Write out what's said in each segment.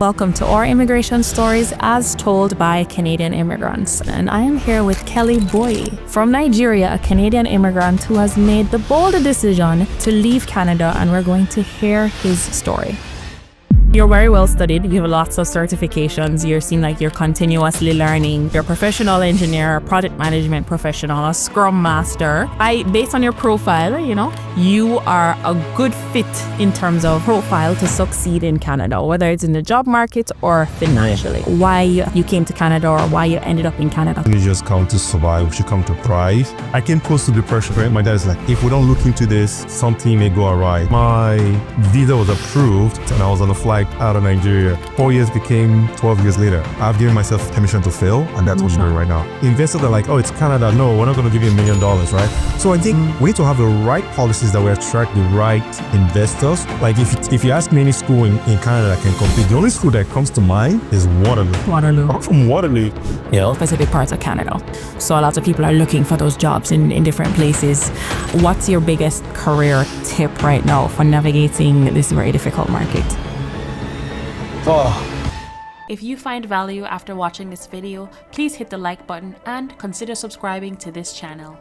Welcome to our immigration stories as told by Canadian immigrants. And I am here with Kelly Boy from Nigeria, a Canadian immigrant who has made the bold decision to leave Canada, and we're going to hear his story. You're very well studied. You have lots of certifications. You seem like you're continuously learning. You're a professional engineer, a project management professional, a scrum master. Based on your profile, you are a good fit in terms of profile to succeed in Canada, whether it's in the job market or financially. Why you came to Canada or why you ended up in Canada? You just come to survive, we should come to thrive. I came close to depression, right? My dad is like, if we don't look into this, something may go awry. My visa was approved and I was on a flight out of Nigeria. 4 years became 12 years later. I've given myself permission to fail, and that's what I'm doing right now. Investors are like, oh, it's Canada. No, we're not going to give you $1 million, right? So I think we need to have the right policies that will attract the right investors. Like if you ask me any school in Canada that can compete, the only school that comes to mind is Waterloo. I'm from Waterloo. Specific parts of Canada. So a lot of people are looking for those jobs in different places. What's your biggest career tip right now for navigating this very difficult market? If you find value after watching this video, please hit the like button and consider subscribing to this channel.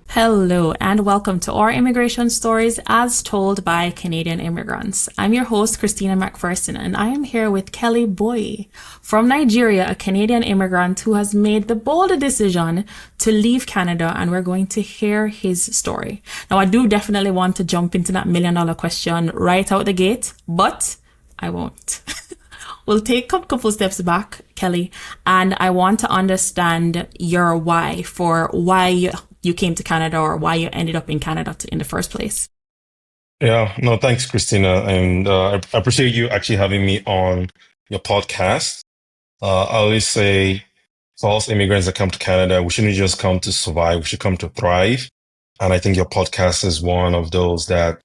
Hello and welcome to our immigration stories as told by Canadian immigrants. I'm your host, Christina McPherson, and I am here with Kelly Boy from Nigeria, a Canadian immigrant who has made the bold decision to leave Canada, and we're going to hear his story. Now, I do definitely want to jump into that $1 million question right out the gate, but I won't. We'll take a couple steps back, Kelly, and I want to understand your why for why you came to Canada or why you ended up in Canada in the first place. Yeah, no, thanks, Christina. And I appreciate you actually having me on your podcast. I always say for us immigrants that come to Canada, we shouldn't just come to survive, we should come to thrive. And I think your podcast is one of those that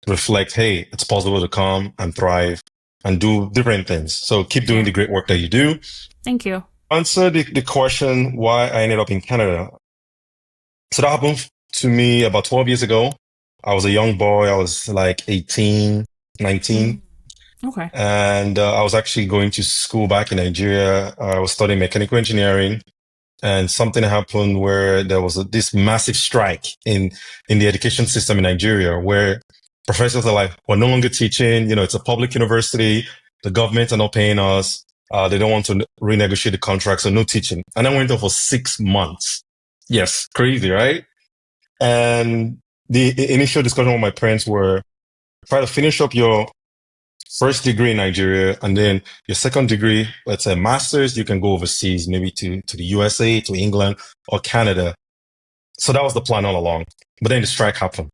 reflect, hey, it's possible to come and thrive and do different things. So keep doing the great work that you do. Thank you. Answer the question why I ended up in Canada. So that happened to me about 12 years ago. I was a young boy. I was like 18, 19. Okay. And I was actually going to school back in Nigeria. I was studying mechanical engineering. And something happened where there was this massive strike in the education system in Nigeria, where professors are like, we're no longer teaching, it's a public university. The government are not paying us. They don't want to renegotiate the contract, so no teaching. And I went on for 6 months. Yes, crazy, right? And the initial discussion with my parents were, try to finish up your first degree in Nigeria, and then your second degree, let's say master's, you can go overseas, maybe to the USA, to England or Canada. So that was the plan all along. But then the strike happened.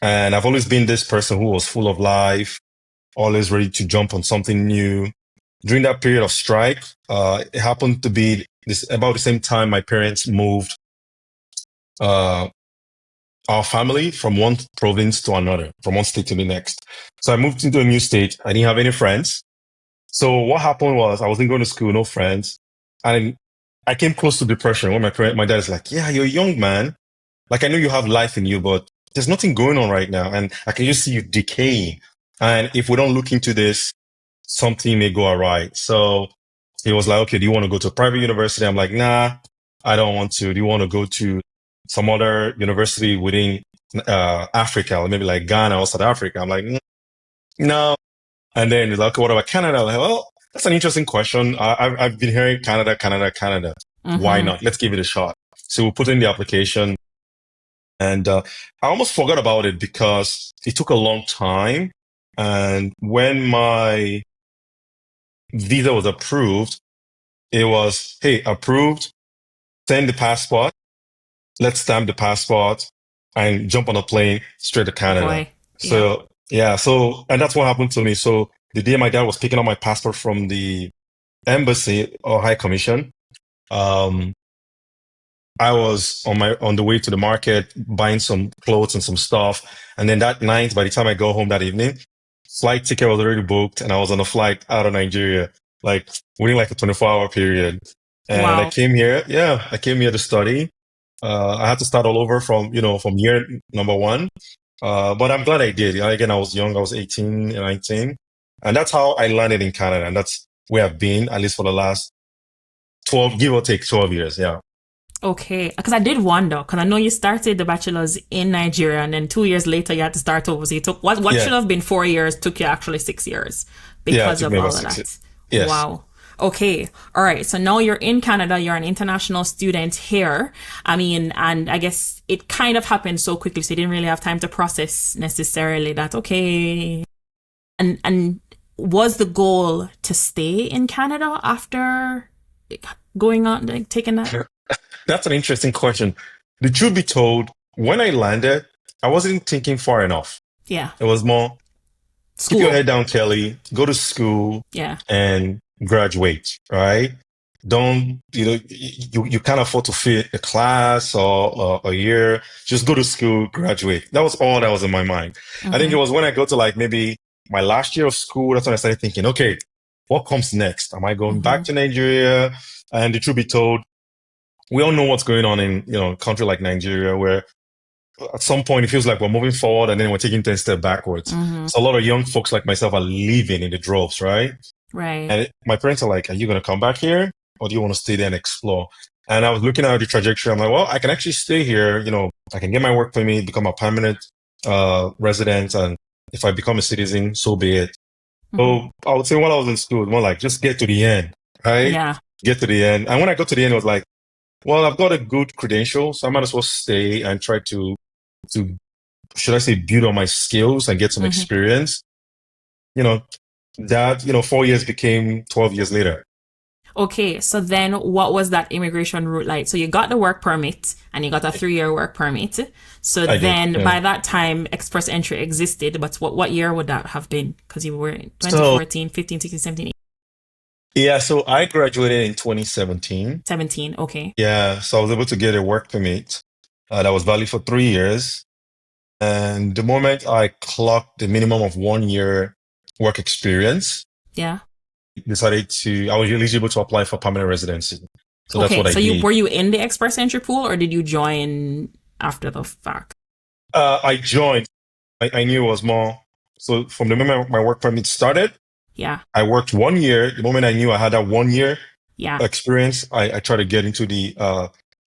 And I've always been this person who was full of life, always ready to jump on something new. During that period of strike, it happened to be about the same time my parents moved our family from one province to another, from one state to the next. So I moved into a new state. I didn't have any friends. So what happened was I wasn't going to school, no friends. And I came close to depression when my dad is like, yeah, you're a young man. Like, I know you have life in you, but there's nothing going on right now. And I can just see you decaying. And if we don't look into this, something may go awry. So he was like, okay, do you want to go to a private university? I'm like, nah, I don't want to. Do you want to go to some other university within Africa, or maybe like Ghana or South Africa? I'm like, no. And then he's like, okay, what about Canada? I'm like, well, that's an interesting question. I've been hearing Canada. Mm-hmm. Why not? Let's give it a shot. So we put in the application. And I almost forgot about it because it took a long time. And when my visa was approved, it was, hey, approved, send the passport, let's stamp the passport and jump on a plane straight to Canada. Boy. So, and that's what happened to me. So the day my dad was picking up my passport from the embassy or high commission, I was on the way to the market buying some clothes and some stuff. And then that night, by the time I go home that evening, flight ticket was already booked and I was on a flight out of Nigeria, like within like a 24-hour period. And Wow. I came here to study. I had to start all over from year number one. But I'm glad I did. Again, I was young. I was 18, 19. And that's how I landed in Canada. And that's where I've been, at least for the last 12, give or take 12 years. Yeah. Okay, because I did wonder, because I know you started the bachelor's in Nigeria, and then 2 years later you had to start over. So you took what Yeah. should have been 4 years took you actually 6 years Yeah. It because took of me about all of 6 years. that. Yes. Wow. Okay. All right. So now you're in Canada. You're an international student here. I mean, and I guess it kind of happened so quickly, so you didn't really have time to process necessarily that. Okay. And was the goal to stay in Canada after going on, like taking that? That's an interesting question. The truth be told, when I landed, I wasn't thinking far enough. Yeah. It was more, keep your School. head down, Kelly, go to school Yeah. and graduate, right? Don't, you can't afford to fit a class or a year. Just go to school, graduate. That was all that was in my mind. I think it Mm-hmm. was when I got to like maybe my last year of school, that's when I started thinking, okay, what comes next? Am I going Mm-hmm. back to Nigeria? And the truth be told, we all know what's going on in, a country like Nigeria, where at some point it feels like we're moving forward and then we're taking 10 steps backwards. Mm-hmm. So a lot of young folks like myself are leaving in the droves, right? Right. And my parents are like, are you going to come back here or do you want to stay there and explore? And I was looking at the trajectory. I'm like, well, I can actually stay here. I can get my work permit, become a permanent resident. And if I become a citizen, so be it. Mm-hmm. So I would say while I was in school, more like just get to the end, right? Yeah. Get to the end. And when I got to the end, it was like, well, I've got a good credential, so I might as well stay and try to should I say build on my skills and get some Mm-hmm. experience. You know, 4 years became 12 years later. Okay, so then what was that immigration route like? So you got the work permit and you got a 3 year work permit. So I did. then Yeah. by that time, express entry existed, but what year would that have been? Because you were in So 2014, 15, 16, 17, yeah, so I graduated in 2017. 17. Okay. Yeah, so I was able to get a work permit that was valid for 3 years. And the moment I clocked the minimum of 1 year work experience, Yeah. I was eligible to apply for permanent residency. So that's Okay, what I so did. were you in the express entry pool or did you join after the fact? I joined. I knew it was more. So from the moment my work permit started, Yeah. I worked 1 year. The moment I knew I had that 1 year Yeah. experience, I tried to get into the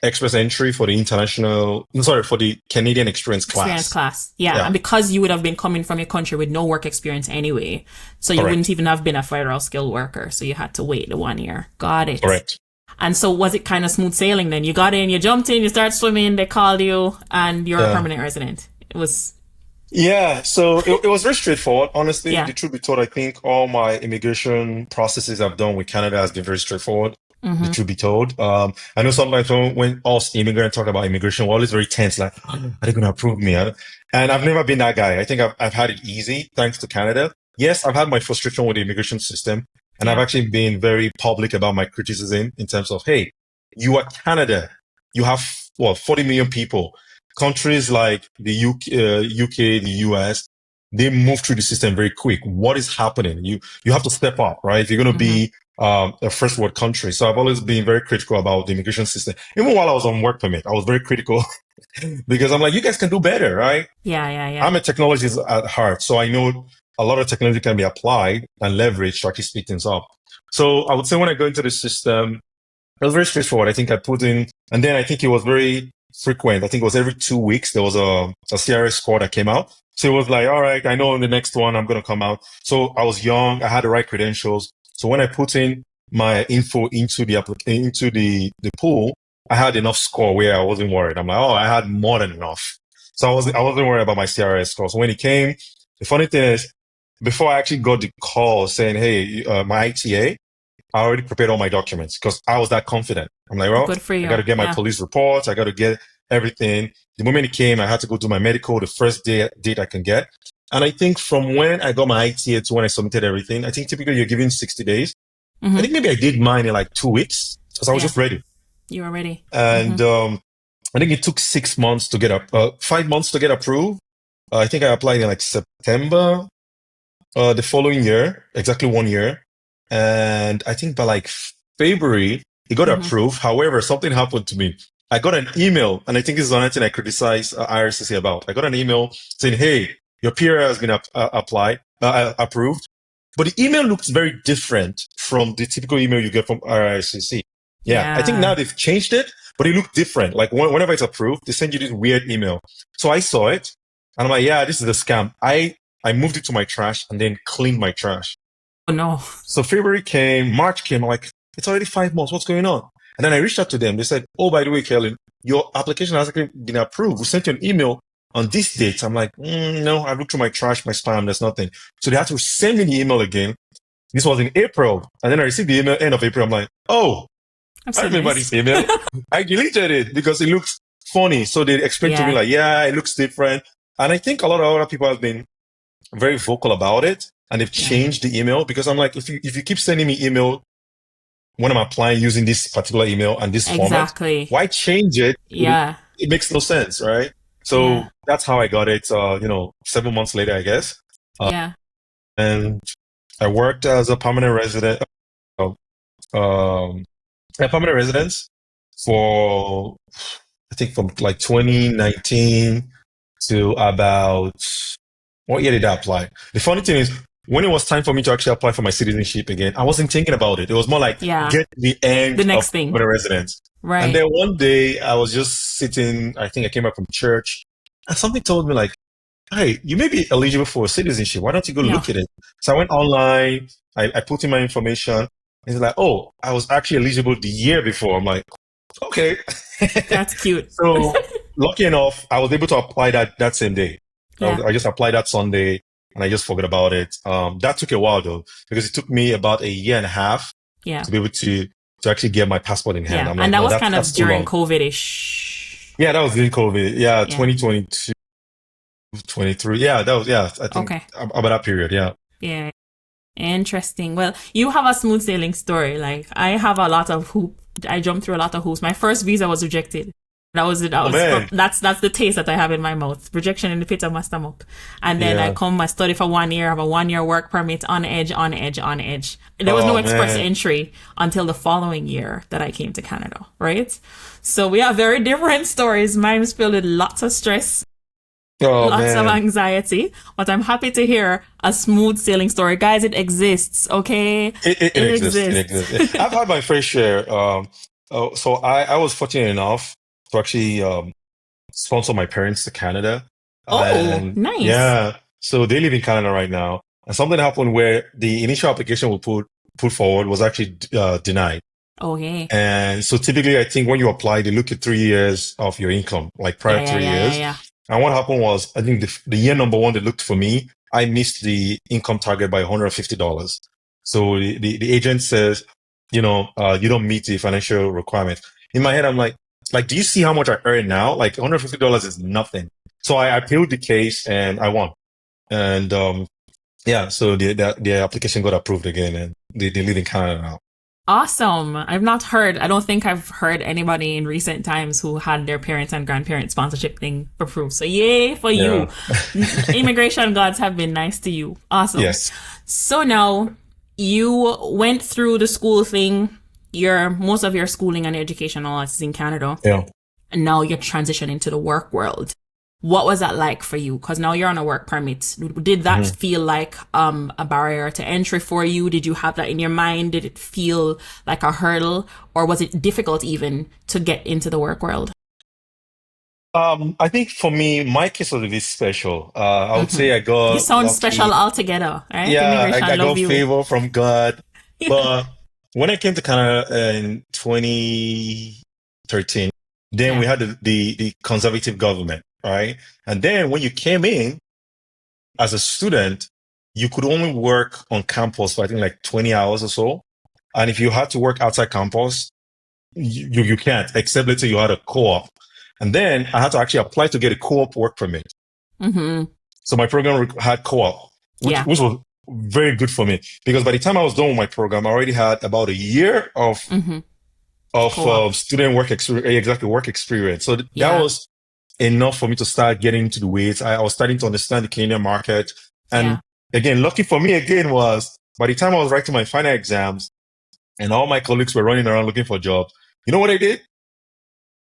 express entry for for the Canadian experience Experience class. class. Yeah. Yeah, And because you would have been coming from your country with no work experience anyway, so you wouldn't correct, even have been a federal skilled worker. So you had to wait the 1 year. Got it. correct. And so was it kind of smooth sailing then? You got in, you jumped in, you started swimming, they called you, and you're a Yeah. permanent resident. It was, Yeah, so it was very straightforward. Honestly, yeah. the truth be told, I think all my immigration processes I've done with Canada has been very straightforward. The Mm-hmm. truth be told, I know sometimes when us immigrants talk about immigration, we're always very tense, like, are they going to approve me? And I've never been that guy. I think I've had it easy thanks to Canada. Yes, I've had my frustration with the immigration system, and I've Yeah. actually been very public about my criticism in terms of, hey, you are Canada. You have, 40 million people. Countries like the UK, the US, they move through the system very quick. What is happening? You have to step up, right? If you're going to Mm-hmm. be a first world country. So I've always been very critical about the immigration system. Even while I was on work permit, I was very critical because I'm like, you guys can do better, right? Yeah, yeah, yeah. I'm a technologist at heart, so I know a lot of technology can be applied and leveraged to actually speed things up. So I would say when I go into the system, it was very straightforward. I think I put in, and then I think it was very frequent. I think it was every 2 weeks there was a CRS score that came out. So it was like, all right, I know in the next one I'm going to come out. So I was young, I had the right credentials. So when I put in my info into the pool, I had enough score where I wasn't worried. I'm like, oh, I had more than enough. So I wasn't worried about my CRS score. So when it came, the funny thing is, before I actually got the call saying, hey, my ITA, I already prepared all my documents because I was that confident. I'm like, well, Good for I got you. to get my Yeah. police reports. I got to get everything. The moment it came, I had to go do my medical the first date I can get. And I think from when I got my ITA to when I submitted everything, I think typically you're given 60 days. I Mm-hmm. think maybe I did mine in like 2 weeks because I was Yeah. just ready. You were ready. And Mm-hmm. I think it took 6 months to get 5 months to get approved. I think I applied in like September the following year, exactly 1 year. And I think by like February, it got Mm-hmm. approved. However, something happened to me. I got an email, and I think this is another thing I criticize IRCC about. I got an email saying, hey, your PR has been approved. but the email looks very different from the typical email you get from RICC. Yeah, I think Yeah. now they've changed it, but it looked different. Like whenever it's approved, they send you this weird email. So I saw it, and I'm like, yeah, this is a scam. I moved it to my trash and then cleaned my trash. Oh no. So February came, March came. I'm like, it's already 5 months. What's going on? And then I reached out to them. They said, oh, by the way, Kellen, your application has actually been approved. We sent you an email on this date. I'm like, no, I looked through my trash, my spam, there's nothing. So they had to send me the email again. This was in April. And then I received the email end of April. I'm like, oh, I remember this email. I deleted it because it looks funny. So they explained to me like, yeah, it looks different. And I think a lot of other people have been very vocal about it and they've changed the email because I'm like, if you keep sending me email when I'm applying using this particular email and this format, why change it? Yeah. It makes no sense, right? So that's how I got it, 7 months later, I guess. And I worked as a permanent resident, a permanent residence for, I think from like 2019 to about, what year did I apply? The funny thing is, when it was time for me to actually apply for my citizenship again, I wasn't thinking about it. It was more like, get to the end the next of thing. the residence. Right. And then one day I was just sitting, I think I came back from church, and something told me like, hey, you may be eligible for citizenship. Why don't you go look at it? So I went online, I put in my information, and it's like, oh, I was actually eligible the year before. I'm like, okay. That's cute. So lucky enough, I was able to apply that same day. I just applied that Sunday and I just forgot about it. That took a while though, because it took me about a year and a half to be able to actually get my passport in hand. I'm like, and that was kind of during COVID-ish. Yeah, that was during COVID. Yeah, 2022, 23. Yeah, that was, I think about that period. Yeah. Yeah. Interesting. Well, you have a smooth sailing story. Like I have a lot of I jumped through a lot of hoops. My first visa was rejected. That was it. That's the taste that I have in my mouth. Rejection in the pit of my stomach. And then I study for 1 year, have a 1 year work permit on edge. There was no express entry until the following year that I came to Canada, right? So we have very different stories. Mine's filled with lots of stress, lots of anxiety, but I'm happy to hear a smooth sailing story. Guys, it exists, okay? It exists. I've had my fair share. So I was fortunate enough to actually sponsor my parents to Canada. Nice. Yeah. So they live in Canada right now. And something happened where the initial application we put forward was actually denied. Okay. And so typically, I think when you apply, they look at 3 years of your income, like prior 3 years. And what happened was, I think the year number one they looked for me, I missed the income target by $150. So the agent says, you don't meet the financial requirements. In my head, I'm like, do you see how much I earn now? Like $150 is nothing. So I appealed the case and I won. And, so the application got approved again and they live in Canada now. Awesome. I don't think I've heard anybody in recent times who had their parents and grandparents sponsorship thing approved. So yay for you. Immigration gods have been nice to you. Awesome. Yes. So now you went through the school thing. Most of your schooling and education, all that is in Canada. Yeah. And now you're transitioning to the work world. What was that like for you? Because now you're on a work permit. Did that feel like a barrier to entry for you? Did you have that in your mind? Did it feel like a hurdle? Or was it difficult even to get into the work world? I think for me, my case was a bit special. I would say I got You sound lucky. special altogether, right? Yeah, I got favor from God. But when I came to Canada in 2013, then we had the conservative government, right? And then when you came in as a student, you could only work on campus for I think like 20 hours or so. And if you had to work outside campus, you can't, except let's say you had a co-op. And then I had to actually apply to get a co-op work permit. Mm-hmm. So my program had co-op, which was very good for me because by the time I was done with my program, I already had about a year of student work experience. So that was enough for me to start getting into the weeds. I was starting to understand the Canadian market. And again, lucky for me again was by the time I was writing my final exams and all my colleagues were running around looking for jobs, you know what I did?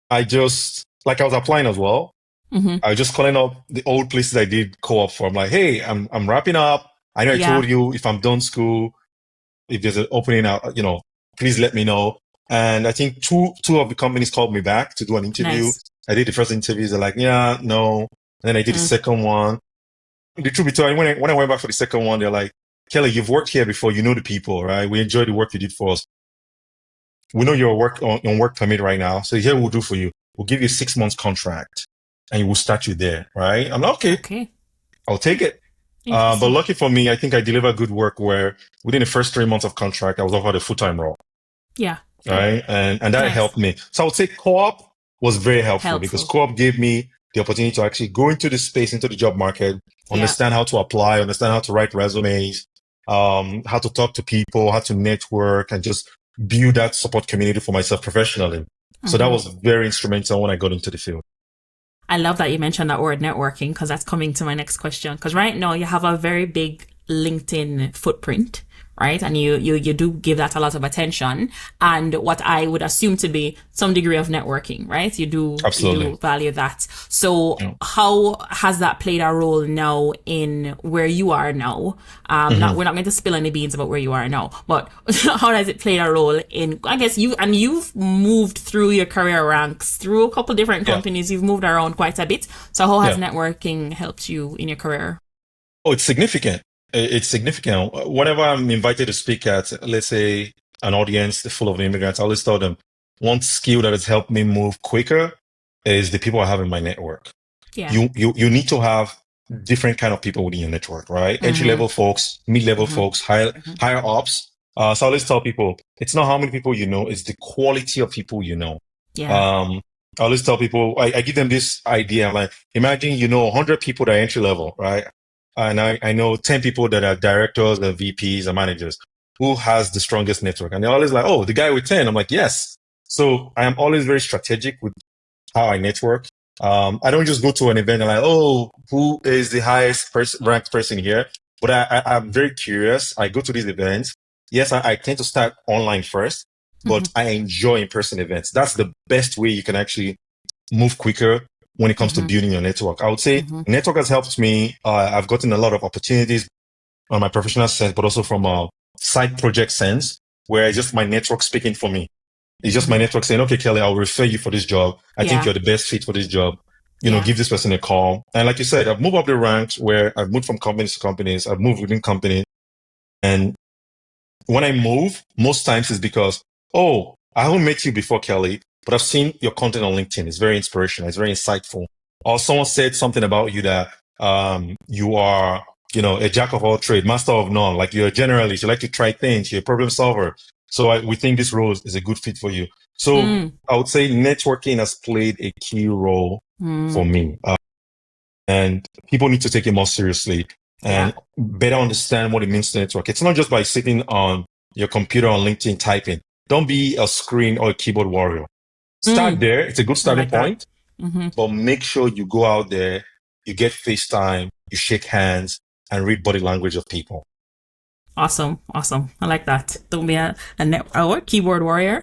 I was applying as well. I was just calling up the old places I did co-op for. I'm like, hey, I'm wrapping up. I know I Yeah. told you if I'm done school, if there's an opening out, please let me know. And I think two of the companies called me back to do an interview. Nice. I did the first interviews. They're like, yeah, no. And then I did the Mm. second one. The truth be told, when I went back for the second one, they're like, Kelly, you've worked here before. You know the people, right? We enjoy the work you did for us. We know you're on work permit right now. So here we'll do for you. We'll give you a 6 months contract and we'll start you there, right? I'm like, okay, Okay. I'll take it. But Interesting. lucky for me, I think I delivered good work where within the first 3 months of contract, I was offered a full-time role, Yeah. Good. right? And that Nice. helped me. So I would say co-op was very helpful because Helpful. co-op gave me the opportunity to actually go into the space, into the job market, Yeah. understand how to apply, understand how to write resumes, how to talk to people, how to network, and just build that support community for myself professionally. So that Mm-hmm. was very instrumental when I got into the field. I love that you mentioned that word networking because that's coming to my next question. Because right now you have a very big LinkedIn footprint, right? And you do give that a lot of attention and what I would assume to be some degree of networking, right? You do Absolutely. value that. So Yeah. how has that played a role now in where you are now? Mm-hmm. We're not going to spill any beans about where you are now, but how does it play a role in, I guess you've moved through your career ranks through a couple different Yeah. companies. You've moved around quite a bit. So how has Yeah. networking helped you in your career? Oh, it's significant. It's significant. Whenever I'm invited to speak at, let's say, an audience full of immigrants, I always tell them one skill that has helped me move quicker is the people I have in my network. Yeah. You need to have different kind of people within your network, right? Entry Mm-hmm. level folks, mid level Mm-hmm. folks, higher ups. So I always tell people it's not how many people you know, it's the quality of people you know. Yeah. Um, I always tell people, I give them this idea. I'm like, imagine you know 100 people that are entry level, right? And I know 10 people that are directors and VPs and managers. Who has the strongest network? And they're always like, oh, the guy with 10. I'm like, yes. So I am always very strategic with how I network. I don't just go to an event and like, oh, who is the highest ranked person here? But I'm very curious. I go to these events. Yes, I tend to start online first, Mm-hmm. but I enjoy in-person events. That's the best way you can actually move quicker when it comes to Mm-hmm. building your network. I would say Mm-hmm. network has helped me. I've gotten a lot of opportunities on my professional sense, but also from a side project sense, where it's just my network speaking for me. It's just my Mm-hmm. network saying, okay, Kelly, I'll refer you for this job. I think Yeah. you're the best fit for this job. Yeah. Give this person a call. And like you said, I've moved up the ranks where I've moved from companies to companies. I've moved within companies. And when I move, most times it's because, oh, I haven't met you before, Kelly, but I've seen your content on LinkedIn. It's very inspirational. It's very insightful. Or someone said something about you that you are, a jack of all trades, master of none. Like you're a generalist. You like to try things. You're a problem solver. So we think this role is a good fit for you. So Mm. I would say networking has played a key role for Mm. me. And people need to take it more seriously Yeah. and better understand what it means to network. It's not just by sitting on your computer on LinkedIn typing. Don't be a screen or a keyboard warrior. Start Mm. there. It's a good I starting like that. point, Mm-hmm. but make sure you go out there, you get FaceTime, you shake hands and read body language of people. Awesome. Awesome. I like that. Don't be a keyboard warrior.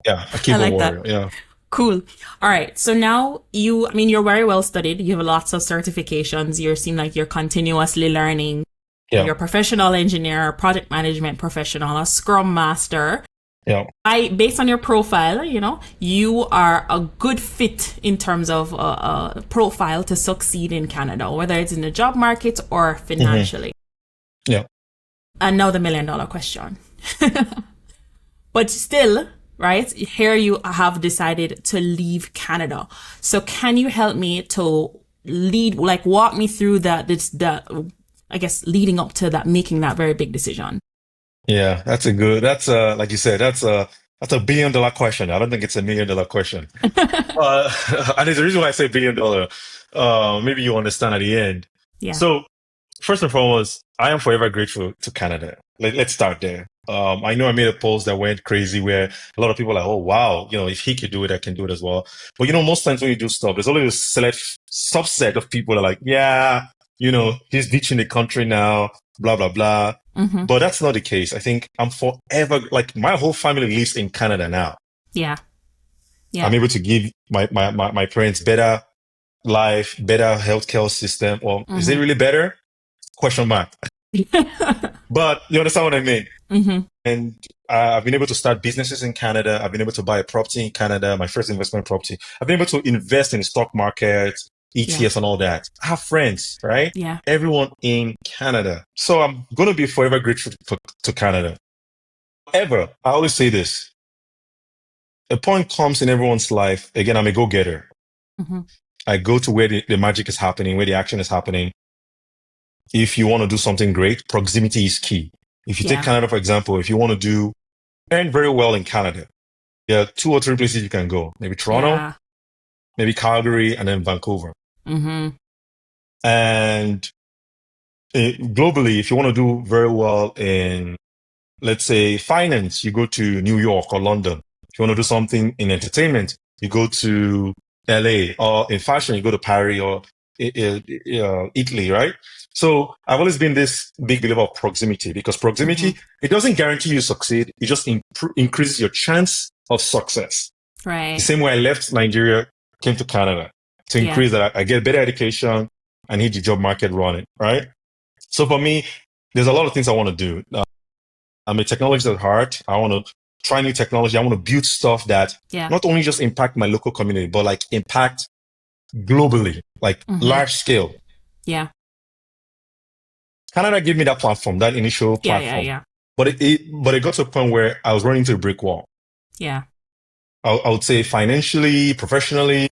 Yeah, a I keyboard like that. warrior. Yeah. Cool. All right. So now you're very well studied. You have lots of certifications. You seem like you're continuously learning. Yeah. You're a professional engineer, project management professional, a scrum master. Yeah. Based on your profile, you are a good fit in terms of a profile to succeed in Canada, whether it's in the job market or Mm-hmm. financially. Yeah. And now the $1 million question. But still, right, here you have decided to leave Canada. So can you help me to walk me through I guess, leading up to that, making that very big decision? Yeah. Like you said, that's a $1 billion question. I don't think it's $1 million question. And there's a reason why I say $1 billion. Maybe you understand at the end. Yeah. So first and foremost, I am forever grateful to Canada. Let's start there. I know I made a post that went crazy where a lot of people are like, oh, wow, if he could do it, I can do it as well. But most times when you do stuff, there's always a select subset of people that are like, yeah, he's ditching the country now, blah, blah, blah. Mm-hmm. But that's not the case. I think I'm forever, like my whole family lives in Canada now. Yeah. I'm Yeah. able to give my parents better life, better healthcare system. Or is it Mm-hmm. really better? Question mark. But you understand what I mean? Mm-hmm. And I've been able to start businesses in Canada. I've been able to buy a property in Canada, my first investment property. I've been able to invest in the stock market, Yeah. ETFs and all that. I have friends, right? Yeah. Everyone in Canada. So I'm going to be forever grateful to Canada. However, I always say this. A point comes in everyone's life. Again, I'm a go-getter. Mm-hmm. I go to where the magic is happening, where the action is happening. If you want to do something great, proximity is key. If you take Yeah. Canada, for example, if you want to earn very well in Canada, there are 2 or 3 places you can go. Maybe Toronto, Yeah. maybe Calgary, and then Vancouver. Mm-hmm. And globally, if you want to do very well in, let's say, finance, you go to New York or London. If you want to do something in entertainment, you go to LA, or in fashion, you go to Paris or Italy, right? So I've always been this big believer of proximity, because Mm-hmm. proximity, it doesn't guarantee you succeed. It just increases your chance of success. The Right. same way I left Nigeria, came to Canada to Yeah. increase that. I get better education and hit the job market running, right? So for me, there's a lot of things I want to do. I'm a technologist at heart. I want to try new technology. I want to build stuff that Yeah. not only just impact my local community, but like impact globally, like Mm-hmm. large scale. Yeah. Canada gave me that platform, that initial Yeah. Yeah. platform, Yeah. but it got to a point where I was running into a brick wall. Yeah. I would say financially, professionally,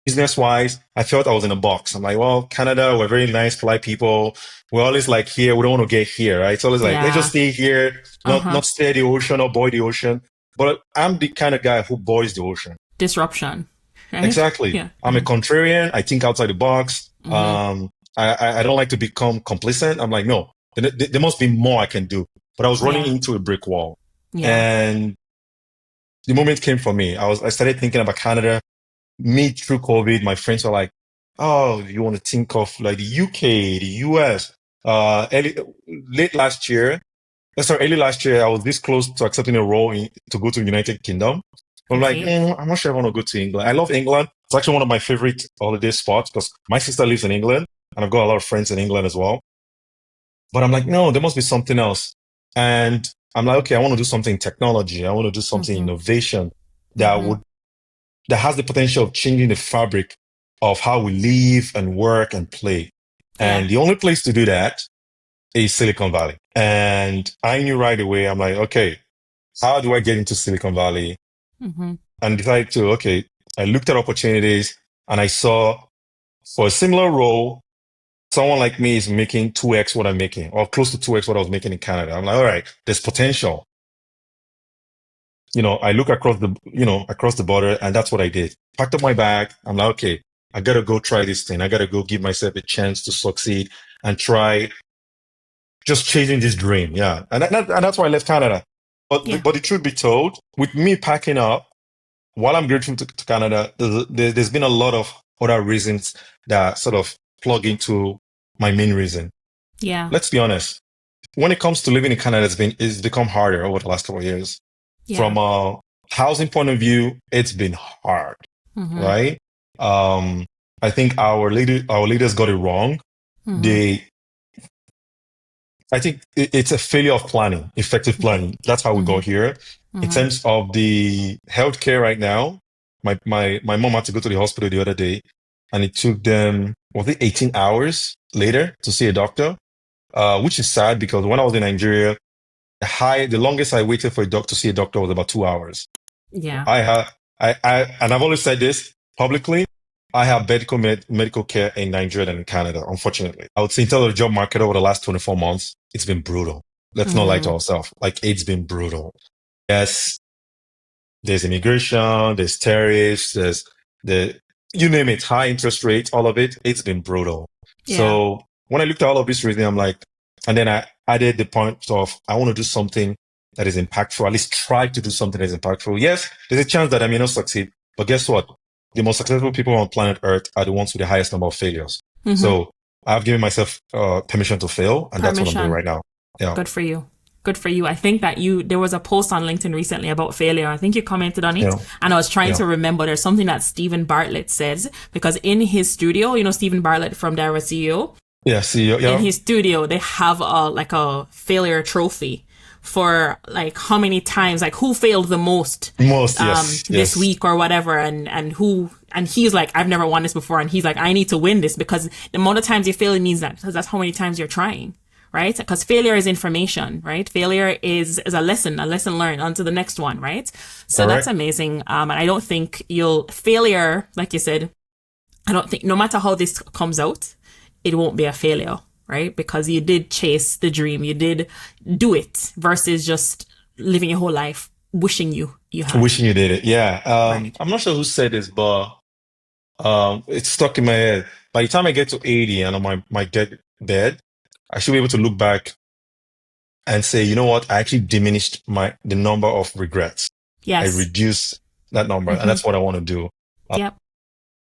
business wise, I felt I was in a box. I'm like, well, Canada, we're very nice, polite people. We're always like here. We don't want to get here, right? It's always like, let's just Yeah. stay here, Uh-huh. not stay the ocean or boil the ocean. But I'm the kind of guy who boils the ocean. Disruption. Right? Exactly. Yeah. I'm a contrarian. I think outside the box. Mm-hmm. I don't like to become complacent. I'm like, no, there must be more I can do. But I was running Yeah. into a brick wall. Yeah. And the moment came for me. I started thinking about Canada. Me through COVID, my friends were like, "Oh, you want to think of like the UK, the US?" Early, late last year, early last year, I was this close to accepting a role to go to United Kingdom. I'm like, Okay. I'm not sure I want to go to England. I love England. It's actually one of my favorite holiday spots because my sister lives in England and I've got a lot of friends in England as well. But I'm like, no, there must be something else. And I'm like, okay, I want to do something in technology. I want to do something Mm-hmm. innovation that Mm-hmm. would that has the potential of changing the fabric of how we live and work and play. Yeah. And the only place to do that is Silicon Valley. And I knew right away, I'm like, okay, how do I get into Silicon Valley? Mm-hmm. And decided to, okay, I looked at opportunities and I saw for a similar role, someone like me is making 2x what I'm making or close to 2x what I was making in Canada. I'm like, all right, there's potential. I look across the border, and that's what I did. Packed up my bag. I'm like, okay, I gotta go try this thing. I gotta go give myself a chance to succeed and try just chasing this dream. Yeah. And that's why I left Canada. But, Yeah. but the truth be told, with me packing up, while I'm grateful to Canada, there's been a lot of other reasons that sort of plug into my main reason. Yeah. Let's be honest. When it comes to living in Canada, it's become harder over the last couple of years. From Yeah. a housing point of view, it's been hard, Mm-hmm. right? Um, I think our leaders got it wrong. Mm-hmm. They, I think it's a failure of planning, effective planning. That's how we Mm-hmm. got here. In Mm-hmm. terms of the healthcare right now, my mom had to go to the hospital the other day, and it took them, was it 18 hours later to see a doctor? Which is sad because when I was in Nigeria, the longest I waited for a doctor to see a doctor was about 2 hours. Yeah. I have, and I've always said this publicly. I have medical care in Nigeria and in Canada. Unfortunately, I would say in terms of the job market over the last 24 months, it's been brutal. Let's not lie to Mm-hmm. ourselves. Like it's been brutal. Yes, there's immigration, there's tariffs, there's the you name it, high interest rates, all of it. It's been brutal. Yeah. So when I looked at all of this reasoning, I'm like, and then I added the point of I want to do something that is impactful. At least try to do something that is impactful. Yes, there's a chance that I may not succeed, but guess what? The most successful people on planet Earth are the ones with the highest number of failures. Mm-hmm. So I've given myself permission to fail, and that's what I'm doing Permission. right now. Yeah, Good for you. Good for you. I think that there was a post on LinkedIn recently about failure. I think you commented on it, yeah, and I was trying yeah, to remember there's something that Stephen Bartlett says, because in his studio, Stephen Bartlett from Dara CEO, Yeah, see, In yeah, his studio, they have a failure trophy for like how many times, like who failed the most most, yes, this yes, week or whatever, and he's like, I've never won this before, and he's like, I need to win this because the amount of times you fail, it means that because that's how many times you're trying, right? Because failure is information, right? Failure is a lesson learned. On to the next one, right? So that's correct. amazing. And I don't think you'll failure, like you said, I don't think no matter how this comes out, it won't be a failure, right? Because you did chase the dream, you did do it versus just living your whole life wishing you had. Wishing you did it. Yeah. Right. I'm not sure who said this, but it's stuck in my head. By the time I get to 80 and on my deathbed, I should be able to look back and say, you know what? I actually diminished the number of regrets. I Yes. reduced that number, and Mm-hmm. that's what I want to do. Uh, Yep.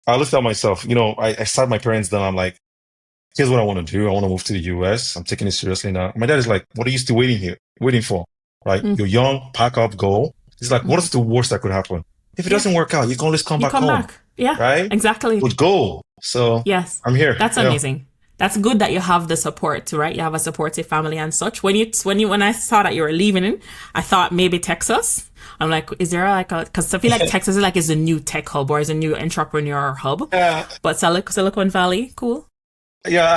I always tell myself, I sat my parents down. I'm like, here's what I want to do. I want to move to the US. I'm taking it seriously now. My dad is like, what are you still waiting for? Right? You're young, pack up, go. He's like, what Mm-hmm. is the worst that could happen? If it Yeah. doesn't work out, you can always come You back come home. back. Yeah. Right? Exactly. But go. So Yes. I'm here. That's Yeah. amazing. That's good that you have the support, right? You have a supportive family and such. When I saw that you were leaving, I thought maybe Texas. I'm like, is there like because I feel like Texas is a new tech hub or is a new entrepreneur hub. Yeah. But Silicon Valley, cool. Yeah.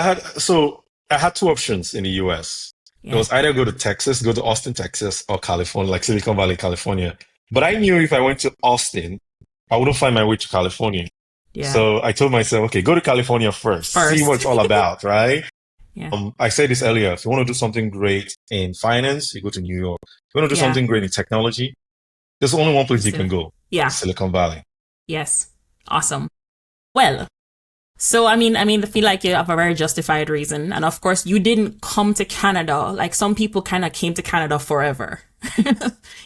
I had two options in the US. It Yeah. was either go to Texas, go to Austin, Texas, or California, like Silicon Valley, California. But I knew if I went to Austin, I wouldn't find my way to California. Yeah. So I told myself, okay, go to California first, see what First. it's all about, right? Yeah. I said this earlier. If you want to do something great in finance, you go to New York. If you want to do Yeah. something great in technology, there's only one place you can go, Yeah. Silicon Valley. Yes. Awesome. Well, so I feel like you have a very justified reason. And of course, you didn't come to Canada. Like some people kind of came to Canada forever.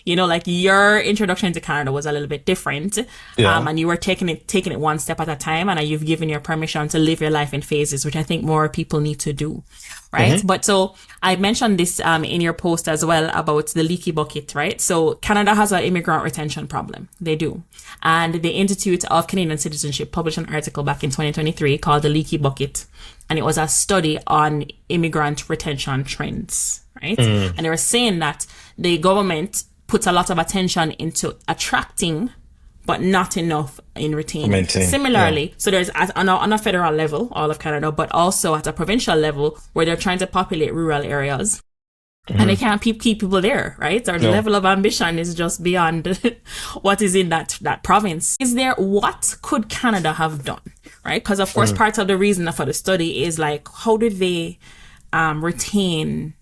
Like your introduction to Canada was a little bit different. Yeah. And you were taking it one step at a time, and you've given your permission to live your life in phases, which I think more people need to do. Right. Mm-hmm. But so I mentioned this, in your post as well about the leaky bucket, right? So Canada has an immigrant retention problem. They do. And the Institute of Canadian Citizenship published an article back in 2023 called The Leaky Bucket. And it was a study on immigrant retention trends, right? And they were saying that the government puts a lot of attention into attracting, but not enough in retaining. Maintain. Similarly, Yeah. so there's on a federal level, all of Canada, but also at a provincial level where they're trying to populate rural areas. And they can't keep people there, right? Or the No. level of ambition is just beyond what is in that province. What could Canada have done, right? Because of course, part of the reason for the study is like, how did they retain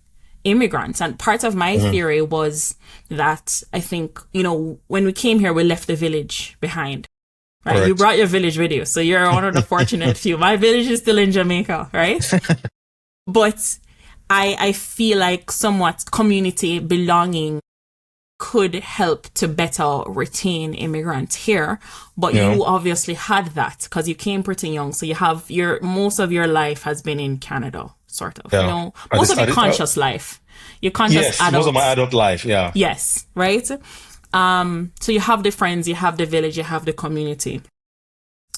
immigrants? And part of my theory was that I think, when we came here, we left the village behind. Right. Correct. You brought your village with you. So you're one of the fortunate few. My village is still in Jamaica, right? But I feel like somewhat community belonging could help to better retain immigrants here. But Yeah. you obviously had that because you came pretty young. So you have most of your life has been in Canada, sort of. Yeah. Most of your conscious life. Your conscious Yes, adult. most of my adult life. Yeah. Yes, right? So you have the friends, you have the village, you have the community.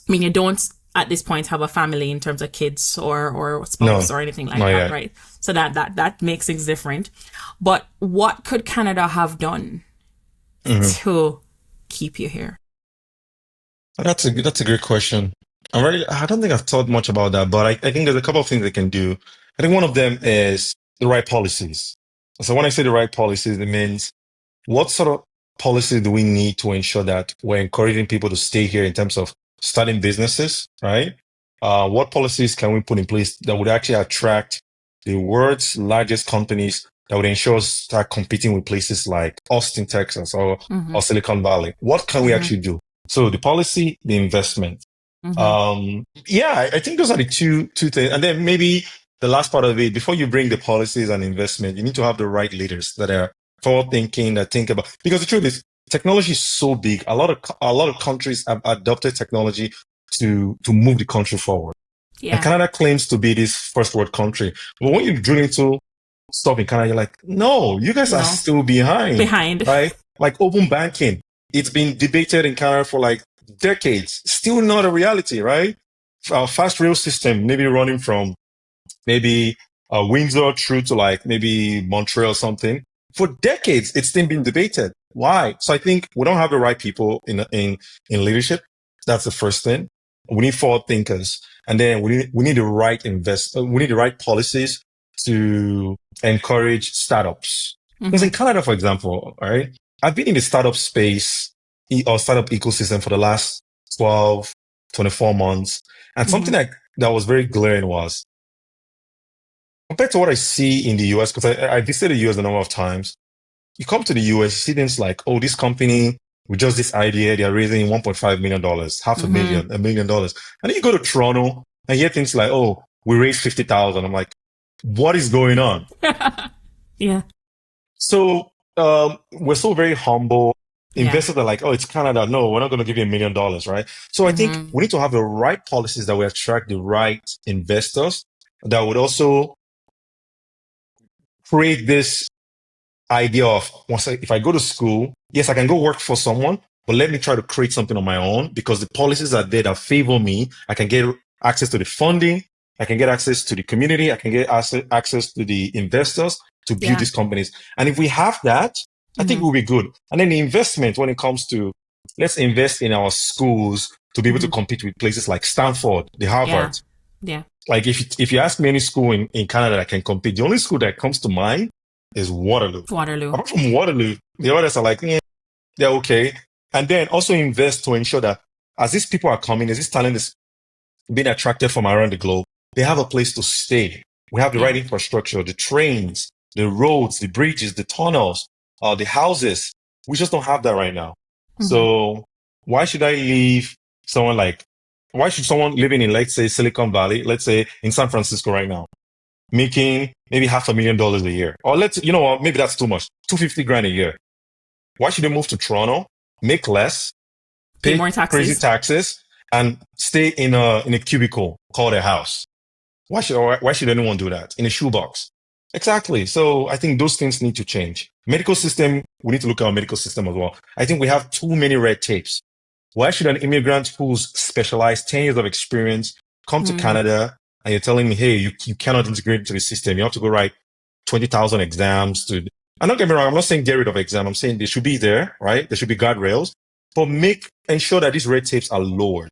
I mean, you don't at this point have a family in terms of kids or spouse No, or anything like not that, yet. right? So that makes things different. But what could Canada have done to keep you here? That's a great question. I don't think I've thought much about that, but I think there's a couple of things they can do. I think one of them is the right policies. So when I say the right policies, it means what sort of policies do we need to ensure that we're encouraging people to stay here in terms of starting businesses, right? What policies can we put in place that would actually attract the world's largest companies that would ensure us start competing with places like Austin, Texas, or Silicon Valley? What can we actually do? So the policy, the investment. I think those are the two things. And then maybe the last part of it, before you bring the policies and investment, you need to have the right leaders that are forward thinking, that think about, because the truth is technology is so big. A lot of countries have adopted technology to move the country forward. Yeah. And Canada claims to be this first world country. But when you drill into stuff in Canada, you're like, no, you guys are still behind. Right? Like open banking. It's been debated in Canada for like decades. Still not a reality, right? Our fast rail system, maybe running from maybe Windsor through to like maybe Montreal or something. For decades, it's still been debated. Why? So I think we don't have the right people in leadership. That's the first thing. We need forward thinkers, and then we need the right we need the right policies to encourage startups. Because in Canada, for example, all right, I've been in the startup space or startup ecosystem for the last 12, 24 months, and something that was very glaring was compared to what I see in the US, because I visited the US a number of times. You come to the US, you see things like, oh, this company with just this idea, they're raising $1.5 million, half a million, $1 million. And then you go to Toronto and you hear things like, oh, we raised 50,000. I'm like, what is going on? Yeah. So we're so very humble. Investors are like, oh, it's Canada. No, we're not going to give you $1 million, right? So I think we need to have the right policies that will attract the right investors that would also create this idea of if I go to school, yes, I can go work for someone, but let me try to create something on my own because the policies are there that favor me. I can get access to the funding. I can get access to the community. I can get access to the investors to build these companies. And if we have that, I think we'll be good. And then the investment when it comes to let's invest in our schools to be able to compete with places like Stanford, the Harvard. Yeah. Like if you ask me any school in Canada that can compete, the only school that comes to mind is Waterloo. Apart from Waterloo, the others are like, yeah, they're okay. And then also invest to ensure that as these people are coming, as this talent is being attracted from around the globe, they have a place to stay. We have the right infrastructure, the trains, the roads, the bridges, the tunnels, the houses. We just don't have that right now. So why should why should someone living in, let's say, Silicon Valley, let's say in San Francisco right now, making maybe $500,000 a year, or maybe that's too much, $250,000 a year. Why should they move to Toronto, make less, pay more taxes, crazy taxes, and stay in a cubicle called a house? Why should anyone do that in a shoebox? Exactly. So I think those things need to change. Medical system, we need to look at our medical system as well. I think we have too many red tapes. Why should an immigrant who's specialized 10 years of experience come to Canada and you're telling me, hey, you cannot integrate into the system. You have to go write 20,000 exams and don't get me wrong, I'm not saying get rid of exam. I'm saying they should be there, right? There should be guardrails, but ensure that these red tapes are lowered,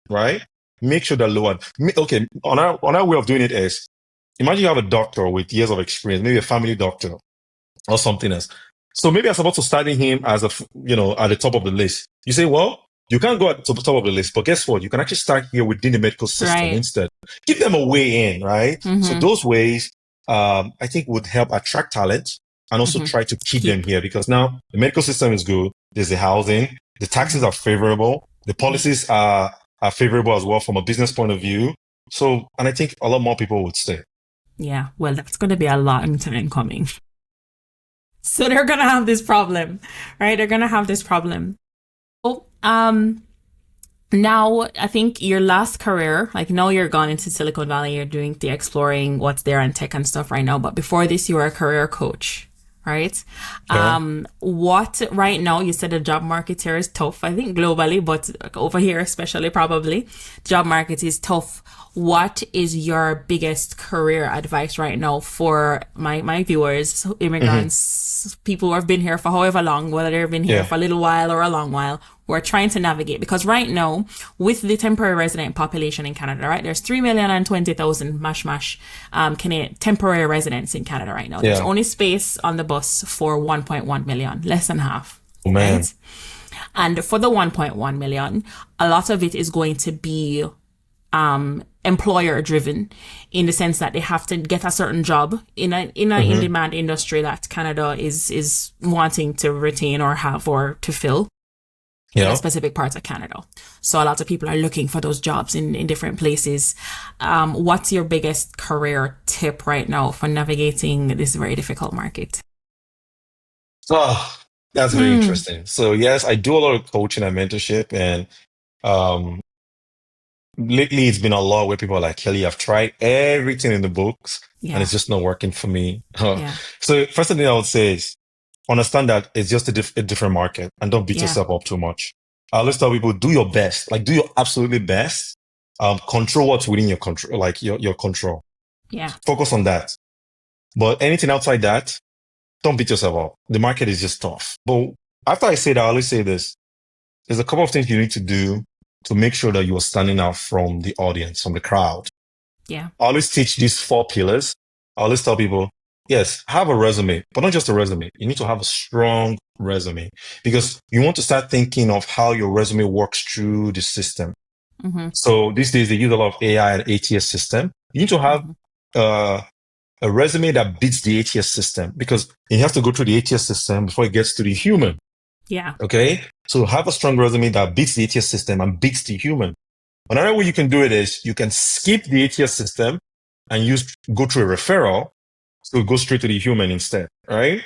right? Make sure they're lowered. Okay. On our way of doing it is, imagine you have a doctor with years of experience, maybe a family doctor or something else. So maybe I'm supposed to study him as at the top of the list. You say, well, you can't go at the top of the list, but guess what? You can actually start here within the medical system instead. Give them a way in, right? So those ways, I think would help attract talent and also try to keep them here because now the medical system is good. There's the housing, the taxes are favorable, the policies are favorable as well from a business point of view. So, and I think a lot more people would stay. Yeah, well, that's going to be a long time coming. So they're going to have this problem, right? They're going to have this problem. Oh, now I think your last career, like now you're gone into Silicon Valley, you're doing the exploring what's there and tech and stuff right now. But before this, you were a career coach, right? Yeah. What right now, you said the job market here is tough, I think globally, but over here, especially probably job market is tough. What is your biggest career advice right now for my viewers, immigrants, people who have been here for however long, whether they've been here for a little while or a long while, who are trying to navigate? Because right now, with the temporary resident population in Canada, right, there's 3,020,000 Canadian temporary residents in Canada right now. There's only space on the bus for 1.1 million, less than half. Oh, man. Right? And for the 1.1 million, a lot of it is going to be employer driven in the sense that they have to get a certain job in an in-demand industry that Canada is wanting to retain or have or to fill in specific parts of Canada. So a lot of people are looking for those jobs in different places. What's your biggest career tip right now for navigating this very difficult market? Oh, that's very interesting. So yes, I do a lot of coaching and mentorship, and lately it's been a lot where people are like, Kelly, I've tried everything in the books and it's just not working for me. So first thing I would say is understand that it's just a different market and don't beat yourself up too much. I always tell people, do your best, like do your absolutely best. Control what's within your control, like your control. Yeah. Focus on that. But anything outside that, don't beat yourself up. The market is just tough. But after I say that, I always say this. There's a couple of things you need to do to make sure that you are standing out from the audience, from the crowd. Yeah. I always teach these 4 pillars. I always tell people, yes, have a resume, but not just a resume. You need to have a strong resume because you want to start thinking of how your resume works through the system. Mm-hmm. So these days they use a lot of AI and ATS system. You need to have uh, a resume that beats the ATS system because it has to go through the ATS system before it gets to the human. Yeah. Okay. So have a strong resume that beats the ATS system and beats the human. Another way you can do it is you can skip the ATS system and go through a referral. So go straight to the human instead. Right.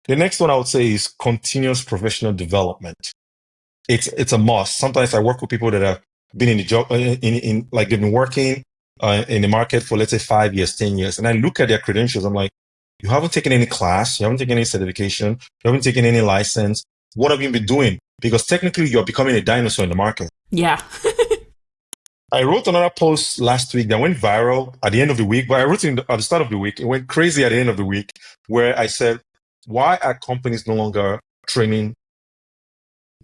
The next one I would say is continuous professional development. It's a must. Sometimes I work with people that have been in the job in like they've been working in the market for let's say 5 years, 10 years, and I look at their credentials. I'm like, you haven't taken any class, you haven't taken any certification, you haven't taken any license. What have you been doing? Because technically, you're becoming a dinosaur in the market. Yeah. I wrote another post last week that went viral at the end of the week, but I wrote it at the start of the week. It went crazy at the end of the week, where I said, why are companies no longer training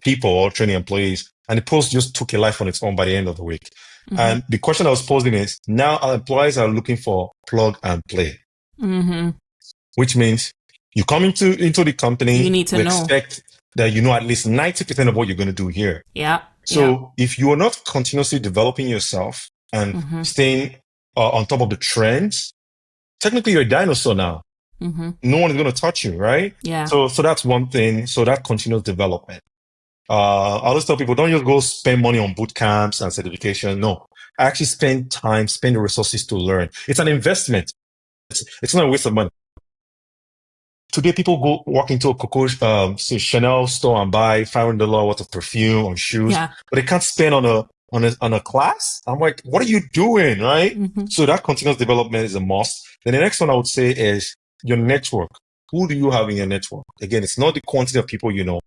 people or training employees? And the post just took a life on its own by the end of the week. Mm-hmm. And the question I was posing is, now our employees are looking for plug and play, which means you come into the company, you need to know. Expect that you know at least 90% of what you're going to do here. Yeah. So if you are not continuously developing yourself and staying on top of the trends, technically you're a dinosaur now. No one is going to touch you, right? Yeah. So that's one thing. So that continuous development. I always tell people, don't just go spend money on boot camps and certification. No, actually spend the resources to learn. It's an investment. It's not a waste of money. Today, people go walk into a Chanel store and buy $500 worth of perfume or shoes, but they can't spend on a class. I'm like, what are you doing, right? So that continuous development is a must. Then the next one I would say is your network. Who do you have in your network? Again, it's not the quantity of people you know,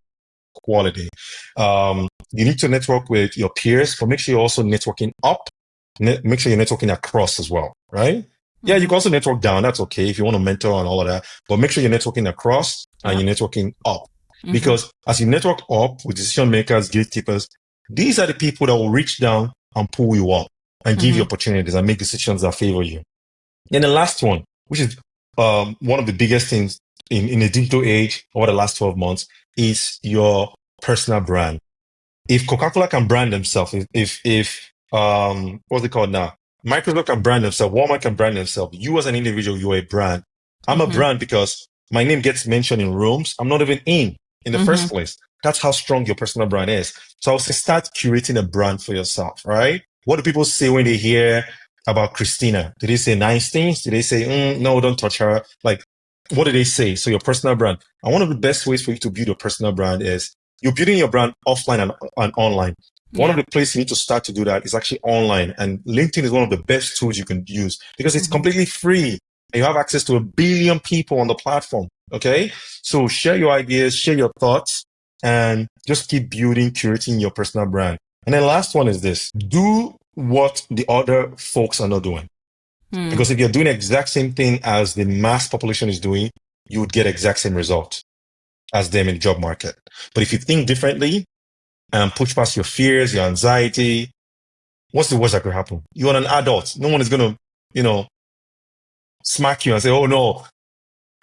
quality. You need to network with your peers, but make sure you're also networking up. Make sure you're networking across as well, right? Yeah, you can also network down. That's okay if you want to mentor and all of that. But make sure you're networking across and you're networking up. Because as you network up with decision makers, gatekeepers, these are the people that will reach down and pull you up and give you opportunities and make decisions that favor you. And the last one, which is one of the biggest things in the digital age over the last 12 months, is your personal brand. If Coca-Cola can brand themselves, if what's it called now? Microsoft can brand themselves, Walmart can brand themselves. You as an individual, you're a brand. I'm a brand because my name gets mentioned in rooms I'm not even in the first place. That's how strong your personal brand is. So I would say start curating a brand for yourself, right? What do people say when they hear about Christina? Do they say nice things? Do they say, no, don't touch her? Like, what do they say? So your personal brand. And one of the best ways for you to build your personal brand is you're building your brand offline and online. One of the places you need to start to do that is actually online. And LinkedIn is one of the best tools you can use because it's completely free. And you have access to 1 billion people on the platform. Okay. So share your ideas, share your thoughts, and just keep building, curating your personal brand. And then last one is this: do what the other folks are not doing. Because if you're doing the exact same thing as the mass population is doing, you would get exact same result as them in the job market. But if you think differently and push past your fears, your anxiety, what's the worst that could happen? You're an adult. No one is going to, smack you and say, oh no,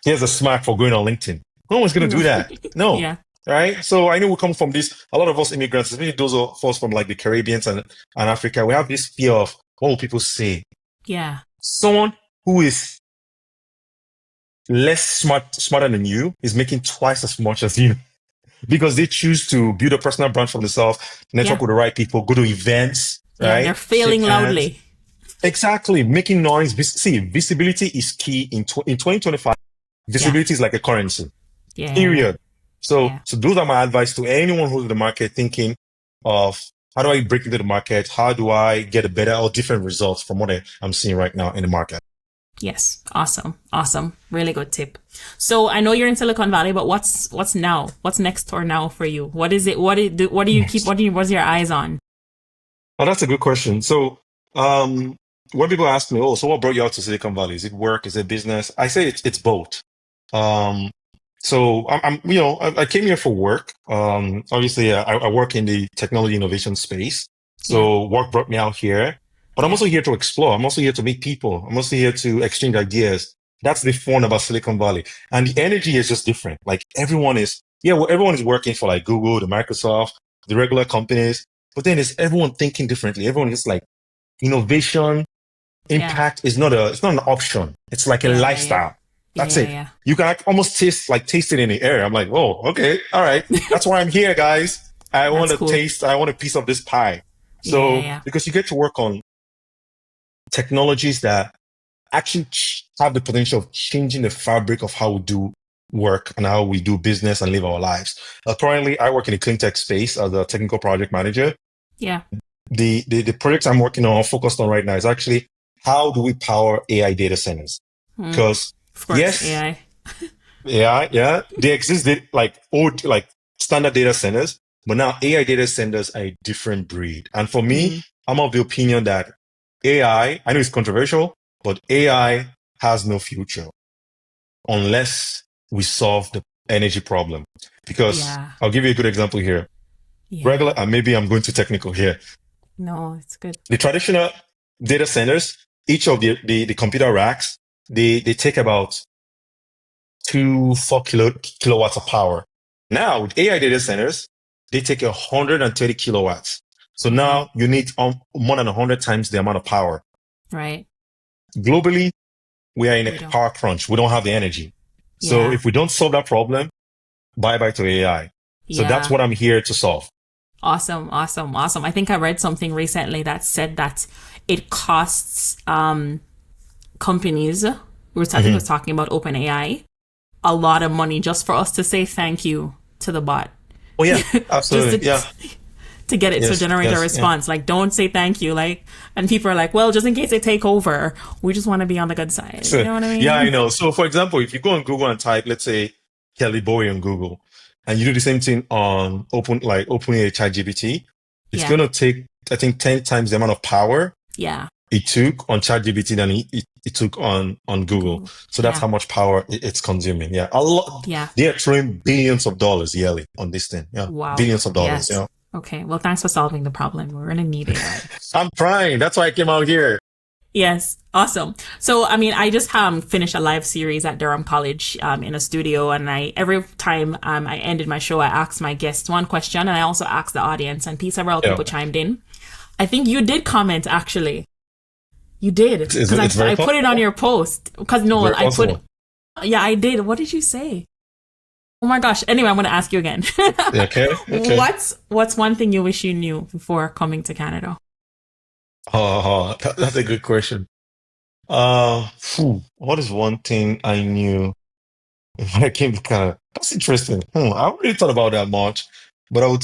here's a smack for going on LinkedIn. No one's going to do that. No. Yeah. Right. So I know we come from this, a lot of us immigrants, especially those of us from like the Caribbeans and Africa, we have this fear of what will people say? Yeah. Someone who is less smarter than you is making twice as much as you because they choose to build a personal brand for themselves, network with the right people, go to events, right? They're failing loudly. Exactly. Making noise. See, visibility is key in 2025. Visibility is like a currency. Yeah. Period. So those are my advice to anyone who's in the market thinking of how do I break into the market? How do I get a better or different results from what I'm seeing right now in the market? Yes. Awesome. Really good tip. So I know you're in Silicon Valley, but what's now? What's next door now for you? What is it? What's your eyes on? Oh, that's a good question. So, when people ask me, "Oh, so what brought you out to Silicon Valley? Is it work? Is it business?" I say it's both. Um, so I came here for work. Obviously, I work in the technology innovation space. Yeah. So work brought me out here, but I'm Yeah. also here to explore. I'm also here to meet people. I'm also here to exchange ideas. That's the fun about Silicon Valley, and the energy is just different. Like everyone is working for like Google, the Microsoft, the regular companies, but then it's everyone thinking differently. Everyone is like innovation Yeah. impact is it's not an option. It's like a Yeah. Yeah. Yeah. lifestyle. That's Yeah. it. Yeah. You can almost taste it in the air. I'm like, oh, okay, all right. That's why I'm here, guys. That's cool. I want a piece of this pie. Yeah. Yeah. So Yeah. because you get to work on technologies that actually have the potential of changing the fabric of how we do work and how we do business and live our lives. Currently, I work in the clean tech space as a technical project manager. Yeah. The project I'm working on, focused on right now, is actually how do we power AI data centers? Mm. Because Of course, yes, AI. yeah, they exist like old like standard data centers, but now AI data centers are a different breed. And for me, Mm. I'm of the opinion that I know it's controversial, but AI has no future unless we solve the energy problem. Because Yeah. I'll give you a good example here. Yeah. And maybe I'm going too technical here. No, it's good. The traditional data centers, each of the computer racks, they take about 4 kilowatts of power. Now with AI data centers, they take 130 kilowatts. So Mm. now you need more than 100 times the amount of power. Right. Globally, we are in a We don't. power crunch. We don't have the energy. So Yeah. if we don't solve that problem, bye bye to AI. So that's Yeah. what I'm here to solve. Awesome. Awesome. Awesome. I think I read something recently that said that it costs companies, I think it was talking about OpenAI, a lot of money just for us to say thank you to the bot. Oh yeah, Just absolutely. Yeah. to get it to Yes. generate a Yes. Yeah. response. Like, don't say thank you. Like, and people are like, well, just in case they take over, we just want to be on the good side. You know what I Yeah, I mean? know. So, for example, if you go on Google and type, let's say, Kelly Bowie on Google, and you do the same thing on OpenAI ChatGPT, it's Yeah. going to take, I think, 10 times the amount of power Yeah. it took on ChatGPT than it took on Google. Google. So that's Yeah. how much power it's consuming. Yeah, a lot. Yeah. They are throwing billions of dollars yearly on this thing. Yeah, Wow. billions of dollars. Yes. Yeah, Okay. Well, thanks for solving the problem. We're going to need AI. I'm trying. That's why I came out here. Yes, awesome. So, I mean, I just finished a live series at Durham College in a studio, and I every time I ended my show, I asked my guests one question, and I also asked the audience, and several Yeah, people chimed in. I think you did comment actually. You did because it's very I put it on possible. your post because no, Very I put possible. yeah, I did. What did you say? Oh my gosh. Anyway, I'm going to ask you again. Okay. Okay. What's one thing you wish you knew before coming to Canada? That's a good question. What is one thing I knew when I came to Canada? That's interesting. I haven't really thought about that much, but I would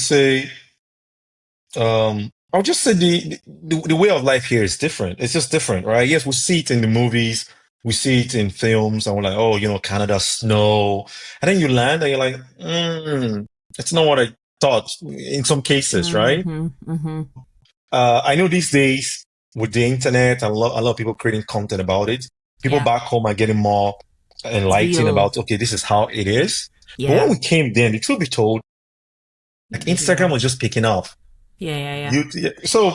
just say the way of life here is different. It's just different, right? Yes, we see it in the movies, we see it in films, and we're like, oh, Canada snow, and then you land and you're like, it's not what I thought in some cases, right? Mm-hmm. Mm-hmm. I know these days with the internet and a lot of people creating content about it, people Yeah. back home are getting more It's enlightened real. about, okay, this is how it is. But when Yeah. we came then, the truth be told, like Didn't Instagram have. was just picking up. Yeah. Yeah. Yeah. So it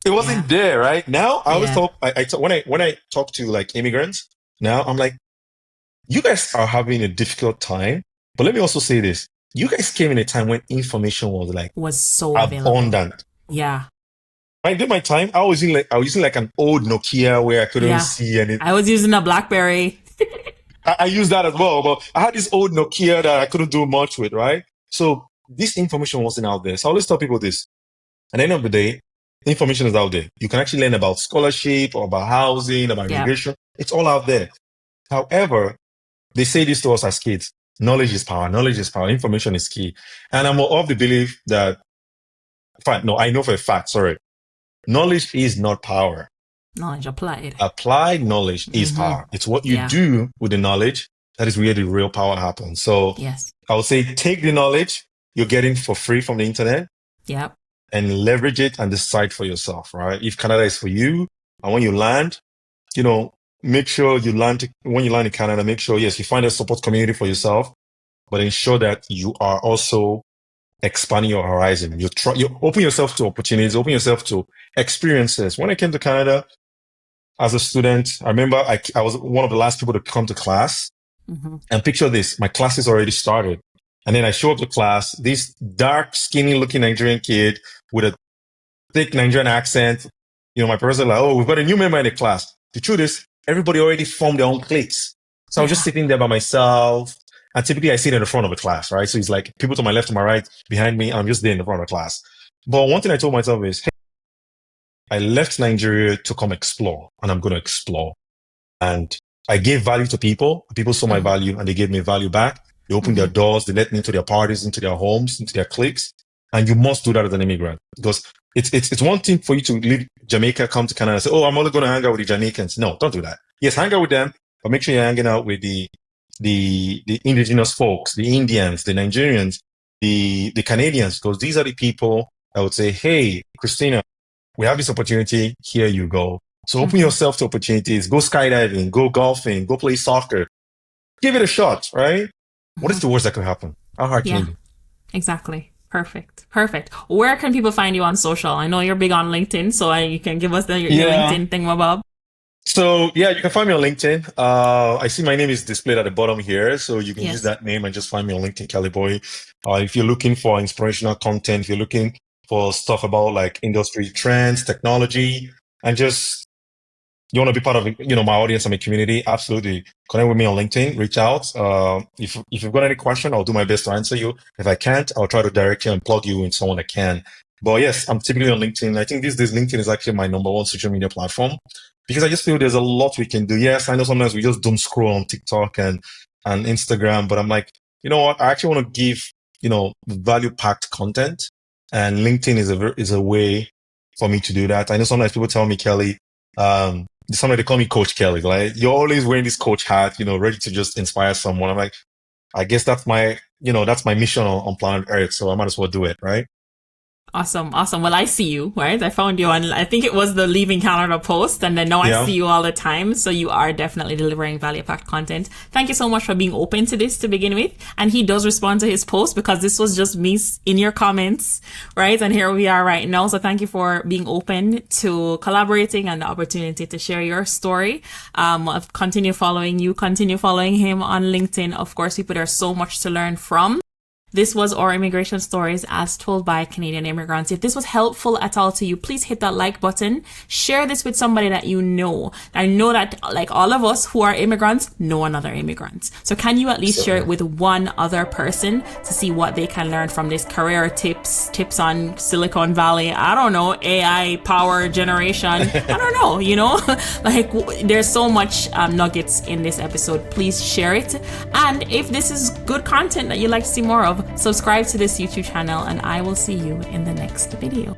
Yeah. wasn't there, right? Now I always Yeah. talk, I talk, when I talk to like immigrants, now I'm like, you guys are having a difficult time. But let me also say this. You guys came in a time when information was like Was so available. abundant. Yeah. I did my time. I was using like an old Nokia where I couldn't Yeah. see any. I was using a BlackBerry. I used that as well, but I had this old Nokia that I couldn't do much with, right? So this information wasn't out there. So I always tell people this. At the end of the day, information is out there. You can actually learn about scholarship or about housing, about Yeah. immigration. It's all out there. However, they say this to us as kids. Knowledge is power. Knowledge is power. Information is key. And I'm of the belief that, in fact, no, I know for a fact, sorry. Knowledge is not power. Knowledge applied. Applied knowledge is Mm-hmm. power. It's what you Yeah. do with the knowledge that is where the real power happens. So Yes. I would say take the knowledge you're getting for free from the internet Yep. and leverage it and decide for yourself, right? If Canada is for you, And when you land, make sure when you land in Canada, make sure, yes, you find a support community for yourself, but ensure that you are also expanding your horizon. You open yourself to opportunities, open yourself to experiences. When I came to Canada as a student, I remember I was one of the last people to come to class. Mm-hmm. And picture this, my classes already started. And then I show up to class, this dark, skinny looking Nigerian kid with a thick Nigerian accent. My professor like, oh, we've got a new member in the class. The truth is, everybody already formed their own cliques. So I was just sitting there by myself. And typically I sit in the front of the class, right? So it's like people to my left, to my right, behind me. I'm just there in the front of the class. But one thing I told myself is, hey, I left Nigeria to come explore, and I'm going to explore. And I gave value to people. People saw my value and they gave me value back. They opened their doors. They let me into their parties, into their homes, into their cliques. And you must do that as an immigrant, because it's one thing for you to leave Jamaica, come to Canada and say, oh, I'm only going to hang out with the Jamaicans. No, don't do that. Yes, hang out with them, but make sure you're hanging out with the indigenous folks, the Indians, the Nigerians, the Canadians, because these are the people I would say, hey, Christina, we have this opportunity. Here you go. So open yourself to opportunities. Go skydiving, go golfing, go play soccer. Give it a shot, right? What is the worst that could happen? How hard can it be? Exactly. Perfect. Where can people find you on social? I know you're big on LinkedIn, so you can give us your LinkedIn thing, Bob. So you can find me on LinkedIn. I see my name is displayed at the bottom here, so you can use that name and just find me on LinkedIn, Kelly Boy. If you're looking for inspirational content, if you're looking for stuff about like industry trends, technology, and just you want to be part of my audience and my community, absolutely connect with me on LinkedIn. Reach out. If you've got any question, I'll do my best to answer you. If I can't, I'll try to direct you and plug you in someone that can. But yes, I'm typically on LinkedIn. I think these days LinkedIn is actually my number one social media platform, because I just feel there's a lot we can do. Yes, I know sometimes we just doom scroll on TikTok and Instagram, but I'm like, you know what? I actually want to give value packed content, and LinkedIn is a way for me to do that. I know sometimes people tell me, Kelly, somebody they call me Coach Kelly. Like, you're always wearing this coach hat, ready to just inspire someone. I'm like, I guess that's my mission on planet Earth. So I might as well do it, right? Awesome. Well, I see you, right? I found you on, I think it was the Leaving Canada post, and then now I see you all the time. So you are definitely delivering value-packed content. Thank you so much for being open to this to begin with. And he does respond to his post, because this was just me in your comments, right? And here we are right now. So thank you for being open to collaborating and the opportunity to share your story. Continue following you, continue following him on LinkedIn. Of course, people, there's so much to learn from. This was our immigration stories as told by Canadian immigrants. If this was helpful at all to you, please hit that like button. Share this with somebody that you know. I know that, like all of us who are immigrants, know another immigrant. So can you at least share it with one other person to see what they can learn from this? Career tips on Silicon Valley, I don't know, AI power generation, I don't know, like there's so much nuggets in this episode. Please share it. And if this is good content that you'd like to see more of, subscribe to this YouTube channel, and I will see you in the next video.